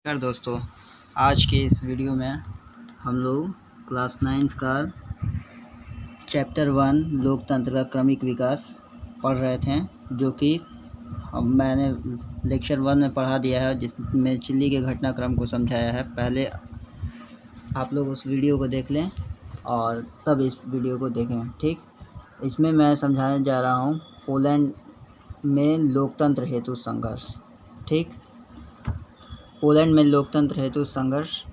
नमस्कार दोस्तों, आज के इस वीडियो में हम लोग क्लास 9th का चैप्टर 1 लोकतंत्र का क्रमिक विकास पढ़ रहे थे, जो कि मैंने लेक्चर 1 में पढ़ा दिया है, जिसमें चिल्ली के घटनाक्रम को समझाया है। पहले आप लोग उस वीडियो को देख लें और तब इस वीडियो को देखें। ठीक, इसमें मैं समझाने जा रहा हूँ पोलैंड में लोकतंत्र हेतु संघर्ष। ठीक, पोलैंड में लोकतंत्र हेतु संघर्ष,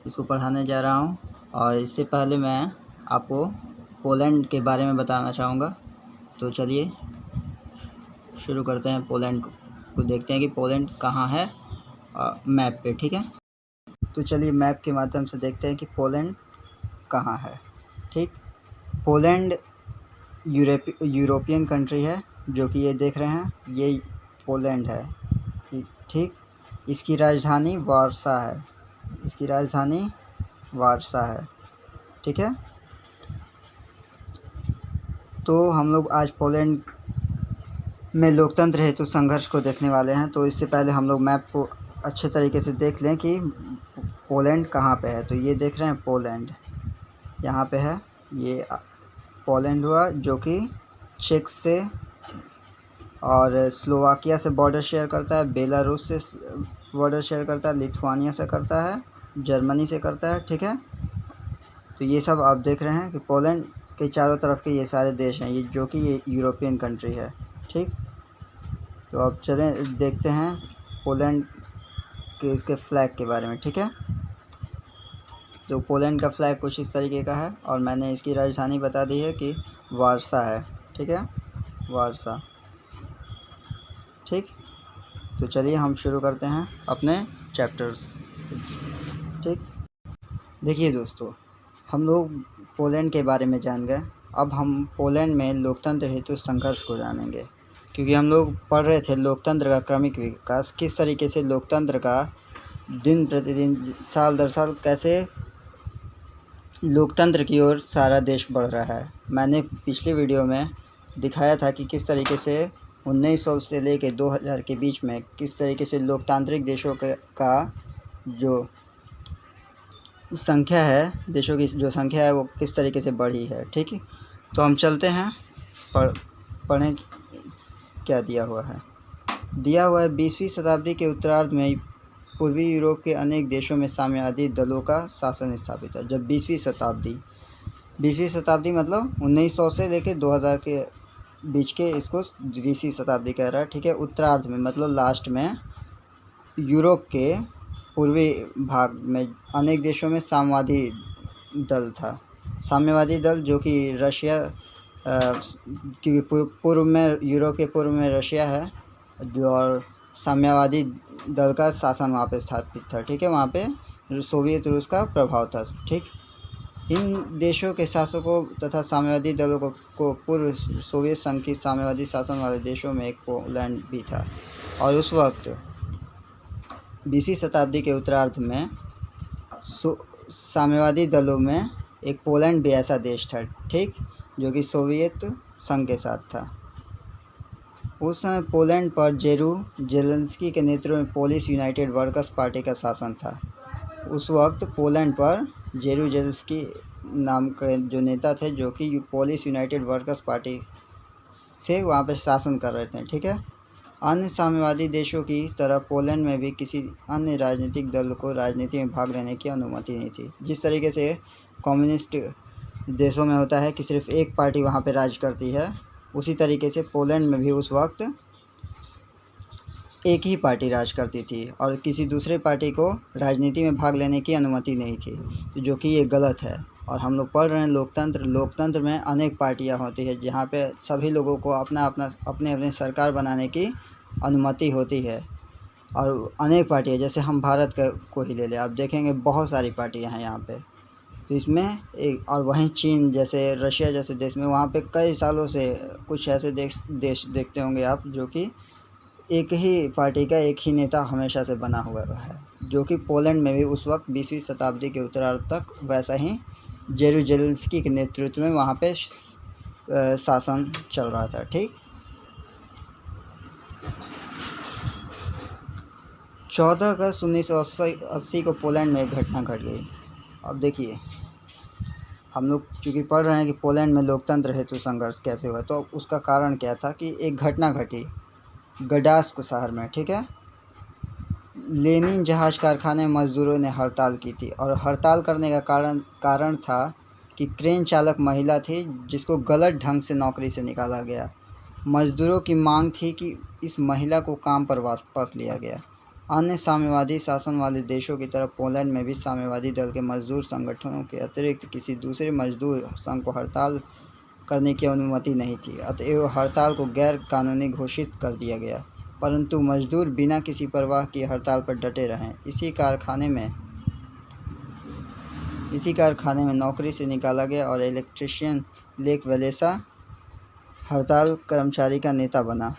इसको पढ़ाने जा रहा हूँ। और इससे पहले मैं आपको पोलैंड के बारे में बताना चाहूँगा। तो चलिए शुरू करते हैं। पोलैंड को देखते हैं कि पोलैंड कहाँ है मैप पे। ठीक है, तो चलिए मैप के माध्यम से देखते हैं कि पोलैंड कहाँ है। ठीक, पोलैंड यूरोपियन कंट्री है, जो कि ये देख रहे हैं, ये पोलैंड है। ठीक, इसकी राजधानी वारसा है। इसकी राजधानी वारसा है। ठीक है, तो हम लोग आज पोलैंड में लोकतंत्र हेतु संघर्ष को देखने वाले हैं। तो इससे पहले हम लोग मैप को अच्छे तरीके से देख लें कि पोलैंड कहाँ पे है। तो ये देख रहे हैं पोलैंड यहाँ पे है। ये पोलैंड हुआ, जो कि चेक से और स्लोवाकिया से बॉर्डर शेयर करता है, बेलारूस से बॉर्डर शेयर करता है, लिथुआनिया से करता है, जर्मनी से करता है। ठीक है, तो ये सब आप देख रहे हैं कि पोलैंड के चारों तरफ के ये सारे देश हैं, ये जो कि ये यूरोपियन कंट्री है। ठीक, तो अब चलें देखते हैं पोलैंड के इसके फ्लैग के बारे में। ठीक है, तो पोलैंड का फ्लैग कुछ इस तरीके का है और मैंने इसकी राजधानी बता दी है कि वारसा है। ठीक है, वारसा। ठीक, तो चलिए हम शुरू करते हैं अपने चैप्टर्स। ठीक, देखिए दोस्तों, हम लोग पोलैंड के बारे में जान गए। अब हम पोलैंड में लोकतंत्र हेतु संघर्ष को जानेंगे, क्योंकि हम लोग पढ़ रहे थे लोकतंत्र का क्रमिक विकास, किस तरीके से लोकतंत्र का दिन प्रतिदिन, साल दर साल कैसे लोकतंत्र की ओर सारा देश बढ़ रहा है। मैंने पिछले वीडियो में दिखाया था कि किस तरीके से 1900 से लेकर 2000 के बीच में किस तरीके से लोकतांत्रिक देशों का जो संख्या है, देशों की जो संख्या है, वो किस तरीके से बढ़ी है। ठीक है, तो हम चलते हैं पढ़ें क्या दिया हुआ है। दिया हुआ है 20वीं शताब्दी के उत्तरार्ध में पूर्वी यूरोप के अनेक देशों में साम्यवादी दलों का शासन स्थापित है। जब 20वीं शताब्दी मतलब 1900 से लेकर 2000 के बीच के, इसको 20वीं शताब्दी कह रहा है। ठीक है, उत्तरार्ध में मतलब लास्ट में यूरोप के पूर्वी भाग में अनेक देशों में साम्यवादी दल था। साम्यवादी दल जो कि रशिया, क्योंकि पूर्व में, यूरोप के पूर्व में रशिया है और साम्यवादी दल का शासन वहाँ पे स्थापित था। ठीक है, वहाँ पे सोवियत रूस का प्रभाव था। ठीक, इन देशों के शासकों तथा साम्यवादी दलों को पूर्व सोवियत संघ की साम्यवादी शासन वाले देशों में एक पोलैंड भी था। और उस वक्त 20वीं शताब्दी के उत्तरार्ध में साम्यवादी दलों में एक पोलैंड भी ऐसा देश था। ठीक, जो कि सोवियत संघ के साथ था। उस समय पोलैंड पर जेलेंस्की के नेतृत्व में पोलिश यूनाइटेड वर्कर्स पार्टी का शासन था। उस वक्त पोलैंड पर जेलेंस्की नाम के जो नेता थे, जो कि पोलिश यूनाइटेड वर्कर्स पार्टी से वहाँ पे शासन कर रहे थे। ठीक है, अन्य साम्यवादी देशों की तरह पोलैंड में भी किसी अन्य राजनीतिक दल को राजनीति में भाग लेने की अनुमति नहीं थी। जिस तरीके से कम्युनिस्ट देशों में होता है कि सिर्फ एक पार्टी वहाँ पे राज करती है, उसी तरीके से पोलैंड में भी उस वक्त एक ही पार्टी राज करती थी और किसी दूसरे पार्टी को राजनीति में भाग लेने की अनुमति नहीं थी, जो कि ये गलत है। और हम लोग पढ़ रहे हैं लोकतंत्र में अनेक पार्टियां होती है, जहाँ पे सभी लोगों को अपने सरकार बनाने की अनुमति होती है। और अनेक पार्टियां, जैसे हम भारत को ही ले लें, आप देखेंगे बहुत सारी पार्टियां हैं यहाँ पे। तो इसमें एक, और वहीं चीन जैसे, रशिया जैसे देश में, वहाँ पे कई सालों से कुछ ऐसे देश देखते होंगे आप, जो कि एक ही पार्टी का एक ही नेता हमेशा से बना हुआ है, जो कि पोलैंड में भी उस वक्त 20वीं शताब्दी के उत्तरार्ध तक वैसा ही जेलेंस्की के नेतृत्व में वहाँ पे शासन चल रहा था। ठीक, 14 अगस्त 1980 को पोलैंड में एक घटना घट गई। अब देखिए, हम लोग चूँकि पढ़ रहे हैं कि पोलैंड में लोकतंत्र हेतु संघर्ष कैसे हुआ, तो उसका कारण क्या था कि एक घटना घटी गडास्क शहर में, ठीक है। लेनिन जहाज कारखाने में मजदूरों ने हड़ताल की थी और हड़ताल करने का कारण था कि क्रेन चालक महिला थी जिसको गलत ढंग से नौकरी से निकाला गया। मजदूरों की मांग थी कि इस महिला को काम पर वापस लिया गया। अन्य साम्यवादी शासन वाले देशों की तरह पोलैंड में भी साम्यवादी दल के मजदूर संगठनों के अतिरिक्त किसी दूसरे मजदूर संघ को हड़ताल करने की अनुमति नहीं थी, अतएव हड़ताल को गैर कानूनी घोषित कर दिया गया। परंतु मजदूर बिना किसी परवाह किए हड़ताल पर डटे रहें। इसी कारखाने में नौकरी से निकाला गया और इलेक्ट्रीशियन लेक वेलेसा हड़ताल कर्मचारी का नेता बना।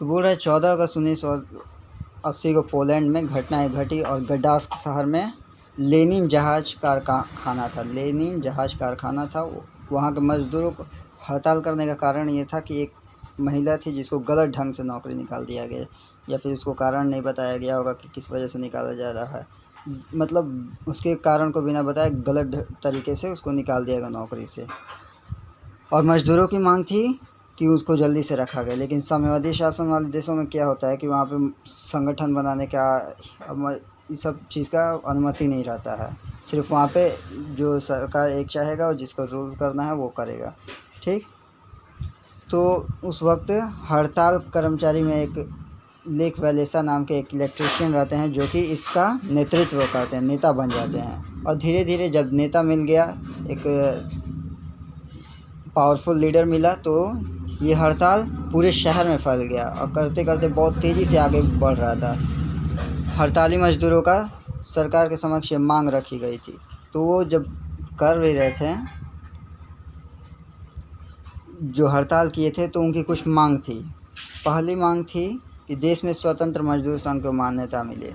तो बोल रहा है 14 अगस्त 1980 को पोलैंड में घटनाएं घटी और गडास्क शहर में लेनिन जहाज कारखाना था। वहाँ के मजदूरों को हड़ताल करने का कारण ये था कि एक महिला थी जिसको गलत ढंग से नौकरी निकाल दिया गया, या फिर उसको कारण नहीं बताया गया होगा कि किस वजह से निकाला जा रहा है, मतलब उसके कारण को बिना बताए गलत तरीके से उसको निकाल दिया गया नौकरी से। और मजदूरों की मांग थी कि उसको जल्दी से रखा गया। लेकिन साम्यवादी शासन वाले देशों में क्या होता है कि वहाँ पे संगठन बनाने का इस सब चीज़ का अनुमति नहीं रहता है। सिर्फ वहाँ पे जो सरकार एक चाहेगा और जिसको रूल करना है वो करेगा, ठीक। तो उस वक्त हड़ताल कर्मचारी में एक लेक वेलेसा नाम के एक इलेक्ट्रीशियन रहते हैं जो कि इसका नेतृत्व करते हैं, नेता बन जाते हैं। और धीरे धीरे जब नेता मिल गया, एक पावरफुल लीडर मिला, तो ये हड़ताल पूरे शहर में फैल गया और करते करते बहुत तेज़ी से आगे बढ़ रहा था। हड़ताली मजदूरों का सरकार के समक्ष मांग रखी गई थी। तो वो जब कर भी रहे थे, जो हड़ताल किए थे, तो उनकी कुछ मांग थी। पहली मांग थी कि देश में स्वतंत्र मजदूर संघ को मान्यता मिले,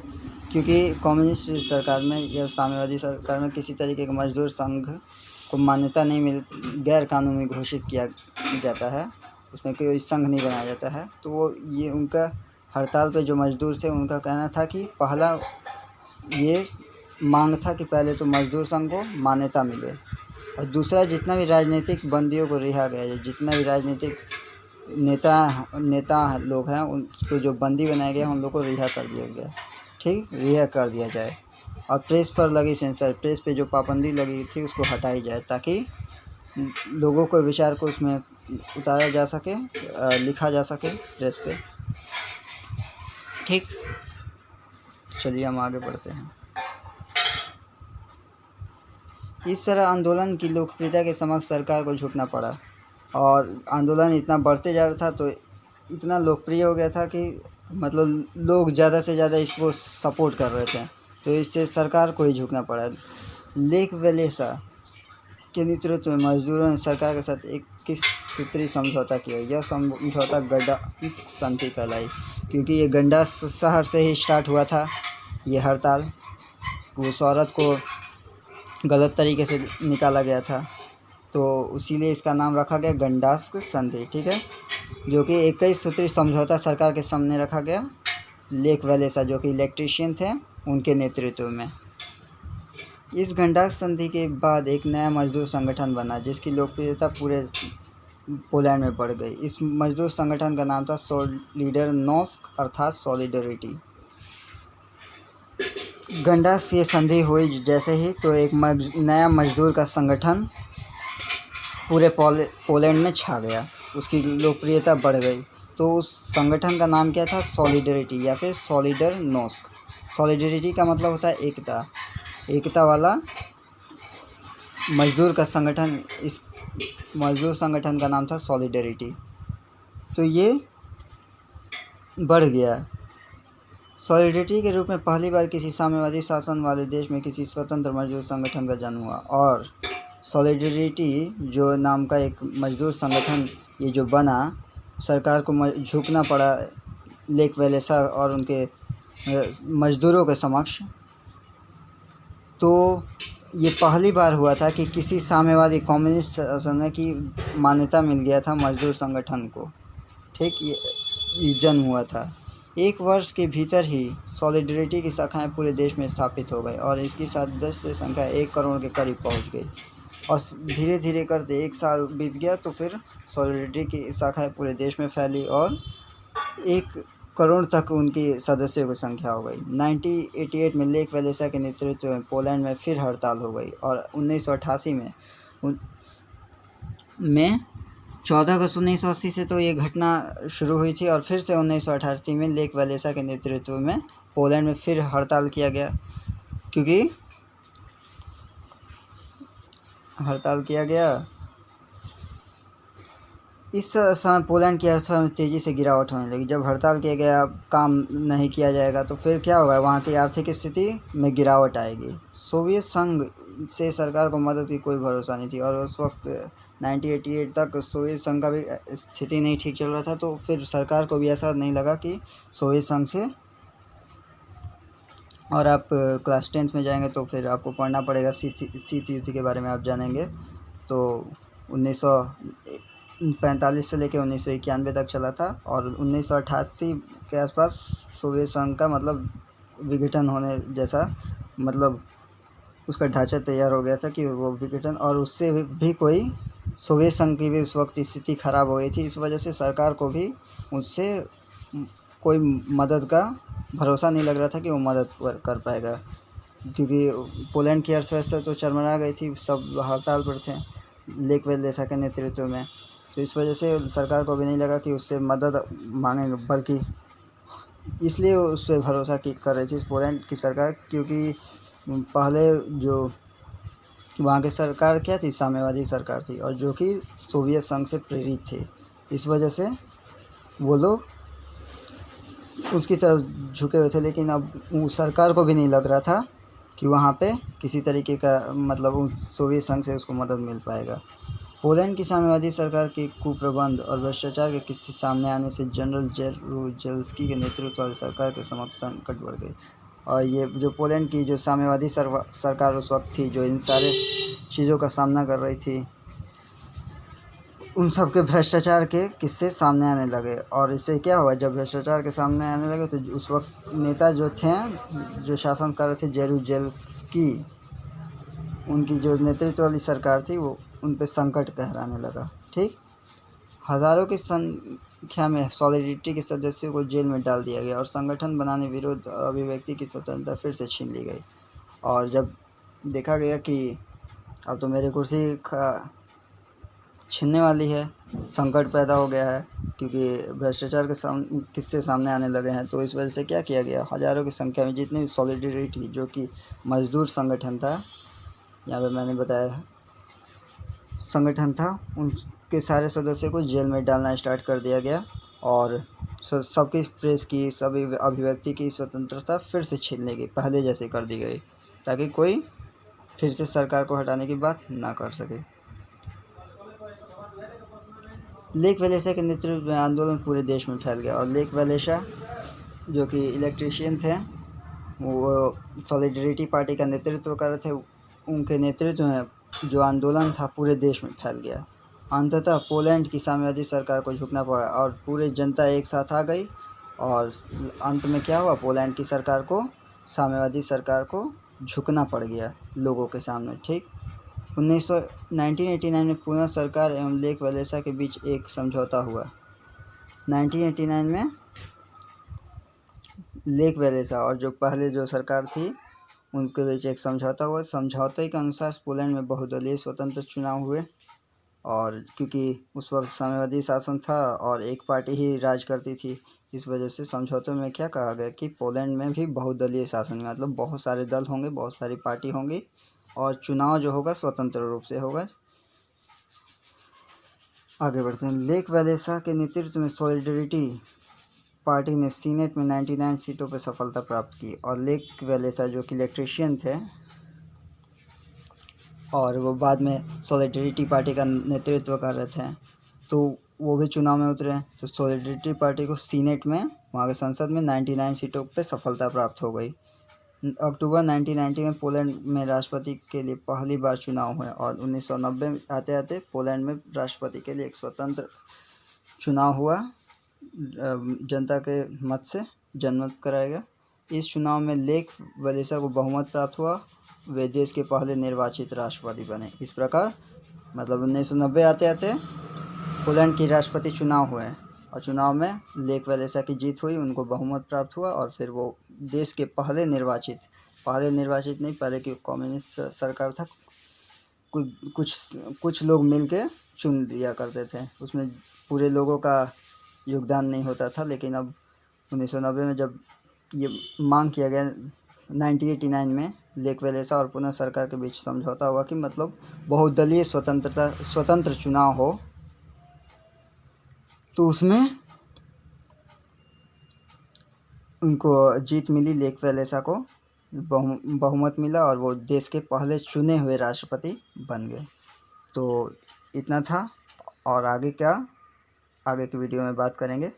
क्योंकि कम्युनिस्ट सरकार में या साम्यवादी सरकार में किसी तरीके के मजदूर संघ को मान्यता नहीं गैर कानूनी घोषित किया जाता है, उसमें कोई संघ नहीं बनाया जाता है। तो वो ये उनका हड़ताल पे जो मजदूर थे उनका कहना था कि पहला ये मांग था कि पहले तो मजदूर संघ को मान्यता मिले, और दूसरा जितना भी राजनीतिक बंदियों को रिहा गया, जितना भी राजनीतिक नेता लोग हैं उनको जो बंदी बनाया गया उन लोग को रिहा कर दिया गया, ठीक, रिहा कर दिया जाए। और प्रेस पर लगी सेंसर, प्रेस पे जो पाबंदी लगी थी उसको हटाई जाए, ताकि लोगों को विचार को उसमें उतारा जा सके, लिखा जा सके प्रेस पे, ठीक। चलिए हम आगे बढ़ते हैं। इस तरह आंदोलन की लोकप्रियता के समक्ष सरकार को झुकना पड़ा और आंदोलन इतना बढ़ते जा रहा था, तो इतना लोकप्रिय हो गया था कि मतलब लोग ज़्यादा से ज़्यादा इसको सपोर्ट कर रहे थे, तो इससे सरकार को ही झुकना पड़ा। लेक वेलेसा के नेतृत्व में मजदूरों ने सरकार के साथ 21 सूत्री समझौता किया। यह समझौता गडास्क संधि कहलाई, क्योंकि ये गडास्क शहर से ही स्टार्ट हुआ था ये हड़ताल। उस औरत को गलत तरीके से निकाला गया था, तो इसीलिए इसका नाम रखा गया गडास्क संधि, ठीक है, जो कि 21 सूत्री समझौता सरकार के सामने रखा गया। लेक वेलेसा जो कि इलेक्ट्रीशियन थे उनके नेतृत्व में। इस गडास्क संधि के बाद एक नया मजदूर संगठन बना जिसकी लोकप्रियता पूरे पोलैंड में बढ़ गई। इस मजदूर संगठन का नाम था सोलिडरनोस्क अर्थात सॉलिडरिटी। गडास्क ये संधि हुई जैसे ही, तो एक नया मजदूर का संगठन पूरे पोलैंड में छा गया, उसकी लोकप्रियता बढ़ गई। तो उस संगठन का नाम क्या था? सॉलिडरिटी या फिर सोलिडरनोस्क। सॉलिडरिटी का मतलब होता है एकता, एकता वाला मजदूर का संगठन। इस मजदूर संगठन का नाम था सॉलिडरिटी। तो ये बढ़ गया। सॉलिडरिटी के रूप में पहली बार किसी साम्यवादी शासन वाले देश में किसी स्वतंत्र मजदूर संगठन का जन्म हुआ, और सॉलिडरिटी जो नाम का एक मजदूर संगठन ये जो बना, सरकार को झुकना पड़ा लेक वेलेसा और उनके मजदूरों के समक्ष। तो ये पहली बार हुआ था कि किसी साम्यवादी कम्युनिस्ट शासन में की मान्यता मिल गया था मजदूर संगठन को, ठीक। ये जन्म हुआ था। एक वर्ष के भीतर ही सॉलिडरिटी की शाखाएं पूरे देश में स्थापित हो गई और इसकी सदस्य संख्या 1 करोड़ के करीब पहुंच गई। और धीरे धीरे करते 1 साल बीत गया तो फिर सॉलिडरिटी की शाखाएं पूरे देश में फैली और 1 करोड़ तक उनकी सदस्यों की संख्या हो गई। 1988 में लेक वैलेसा के नेतृत्व में पोलैंड में फिर हड़ताल हो गई और 1988 में 14 अगस्त 1980 से तो ये घटना शुरू हुई थी और फिर से 1988 में लेक वैलेसा के नेतृत्व में पोलैंड में फिर हड़ताल किया गया, क्योंकि हड़ताल किया गया। इस समय पोलैंड की अर्थव्यवस्था में तेज़ी से गिरावट होने लगी। जब हड़ताल किया गया, काम नहीं किया जाएगा तो फिर क्या होगा, वहाँ की आर्थिक स्थिति में गिरावट आएगी। सोवियत संघ से सरकार को मदद की कोई भरोसा नहीं थी और उस वक्त 1988 तक सोवियत संघ का भी स्थिति नहीं ठीक चल रहा था, तो फिर सरकार को भी ऐसा नहीं लगा कि सोवियत संघ से। और आप क्लास 10th में जाएंगे तो फिर आपको पढ़ना पड़ेगा, शीत युद्ध के बारे में आप जानेंगे। तो 1945 से लेकर 1991 तक चला था और 1988 के आसपास सोवियत संघ का मतलब विघटन होने जैसा, मतलब उसका ढांचा तैयार हो गया था कि वो विघटन, और उससे भी कोई सोवियत संघ की भी उस वक्त स्थिति ख़राब हो गई थी। इस वजह से सरकार को भी उससे कोई मदद का भरोसा नहीं लग रहा था कि वो मदद कर पाएगा, क्योंकि पोलैंड की अर्थव्यवस्था तो चरमरा गई थी, सब हड़ताल पर थे लेक वैलेसा के नेतृत्व में। तो इस वजह से सरकार को भी नहीं लगा कि उससे मदद मांगेंगे, बल्कि इसलिए उस पर भरोसा कर रही थी पोलैंड की सरकार, क्योंकि पहले जो वहाँ की सरकार क्या थी, साम्यवादी सरकार थी और जो कि सोवियत संघ से प्रेरित थी। इस वजह से वो लोग उसकी तरफ झुके हुए थे। लेकिन अब सरकार को भी नहीं लग रहा था कि वहाँ पे किसी तरीके का मतलब सोवियत संघ से उसको मदद मिल पाएगा। पोलैंड की साम्यवादी सरकार के कुप्रबंध और भ्रष्टाचार के किस्से सामने आने से जनरल जेरुजेल्स्की के नेतृत्व वाली सरकार के समक्ष संकट बढ़ गई। और ये जो पोलैंड की जो साम्यवादी सरकार उस वक्त थी, जो इन सारे चीज़ों का सामना कर रही थी, उन सब के भ्रष्टाचार के किस्से सामने आने लगे। और इससे क्या हुआ, जब भ्रष्टाचार के सामने आने लगे तो उस वक्त नेता जो थे, जो शासन कर रहे थे, जेरुजेल्स्की, उनकी जो नेतृत्व वाली सरकार थी वो उन पर संकट गहराने लगा। ठीक, हज़ारों की संख्या में सॉलिडरिटी के सदस्यों को जेल में डाल दिया गया और संगठन बनाने, विरोध और अभिव्यक्ति की स्वतंत्रता फिर से छीन ली गई। और जब देखा गया कि अब तो मेरी कुर्सी छीनने वाली है, संकट पैदा हो गया है, क्योंकि भ्रष्टाचार के किस्से सामने आने लगे हैं, तो इस वजह से क्या किया गया, हज़ारों की संख्या में जितनी सॉलिडरिटी, जो कि मजदूर संगठन था, यहाँ पे मैंने बताया संगठन था, उनके सारे सदस्यों को जेल में डालना स्टार्ट कर दिया गया और सबकी प्रेस की, सभी अभिव्यक्ति की स्वतंत्रता फिर से छीन ली गई, पहले जैसे कर दी गई, ताकि कोई फिर से सरकार को हटाने की बात ना कर सके। लेक वैलेसा के नेतृत्व में आंदोलन पूरे देश में फैल गया और लेक वैलेसा जो कि इलेक्ट्रीशियन थे, वो सॉलिडरिटी पार्टी का नेतृत्व कर रहे थे, उनके नेतृत्व में जो आंदोलन था पूरे देश में फैल गया। अंततः पोलैंड की साम्यवादी सरकार को झुकना पड़ा और पूरी जनता एक साथ आ गई और अंत में क्या हुआ, पोलैंड की सरकार को, साम्यवादी सरकार को झुकना पड़ गया लोगों के सामने। ठीक, 1989 में पुनः सरकार एवं लेक वैलेसा के बीच एक समझौता हुआ। 1989 में लेक वैलेसा और जो पहले जो सरकार थी उनके बीच एक समझौता हुआ। समझौते के अनुसार पोलैंड में बहुदलीय स्वतंत्र चुनाव हुए और क्योंकि उस वक्त साम्यवादी शासन था और एक पार्टी ही राज करती थी, इस वजह से समझौते में क्या कहा गया कि पोलैंड में भी बहुदलीय शासन, मतलब बहुत सारे दल होंगे, बहुत सारी पार्टी होंगी और चुनाव जो होगा स्वतंत्र रूप से होगा। आगे बढ़ते हैं। लेक वैलेसा के नेतृत्व में सॉलिडरिटी पार्टी ने सीनेट में 99 सीटों पर सफलता प्राप्त की और लेक वैलेसा जो कि इलेक्ट्रीशियन थे और वो बाद में सॉलिडरिटी पार्टी का नेतृत्व कर रहे थे, तो वो भी चुनाव में उतरे। तो सॉलिडरिटी पार्टी को सीनेट में, वहाँ के संसद में 99 सीटों पर सफलता प्राप्त हो गई। अक्टूबर 1990 में पोलैंड में राष्ट्रपति के लिए पहली बार चुनाव हुए और 1990 में आते आते पोलैंड में राष्ट्रपति के लिए एक स्वतंत्र चुनाव हुआ जनता के मत से। जनमत कराया गया। इस चुनाव में लेक वलेसा को बहुमत प्राप्त हुआ, वे देश के पहले निर्वाचित राष्ट्रपति बने। इस प्रकार मतलब 1990 आते आते पोलैंड की राष्ट्रपति चुनाव हुए और चुनाव में लेक वलेसा की जीत हुई, उनको बहुमत प्राप्त हुआ और फिर वो देश के पहले निर्वाचित नहीं, पहले की कम्युनिस्ट सरकार था, कुछ लोग मिल के चुन लिया करते थे, उसमें पूरे लोगों का योगदान नहीं होता था। लेकिन अब 1990 में जब ये मांग किया गया 1989 में लेक वलेसा और पुनः सरकार के बीच समझौता हुआ कि मतलब बहुदलीय स्वतंत्र चुनाव हो, तो उसमें उनको जीत मिली, लेक वलेसा को बहुमत मिला और वो देश के पहले चुने हुए राष्ट्रपति बन गए। तो इतना था और आगे की वीडियो में बात करेंगे।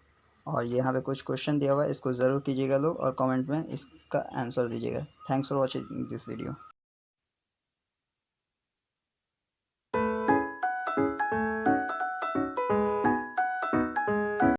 और यहाँ पे कुछ क्वेश्चन दिया हुआ है, इसको ज़रूर कीजिएगा लोग और कमेंट में इसका आंसर दीजिएगा। Thanks for watching this video.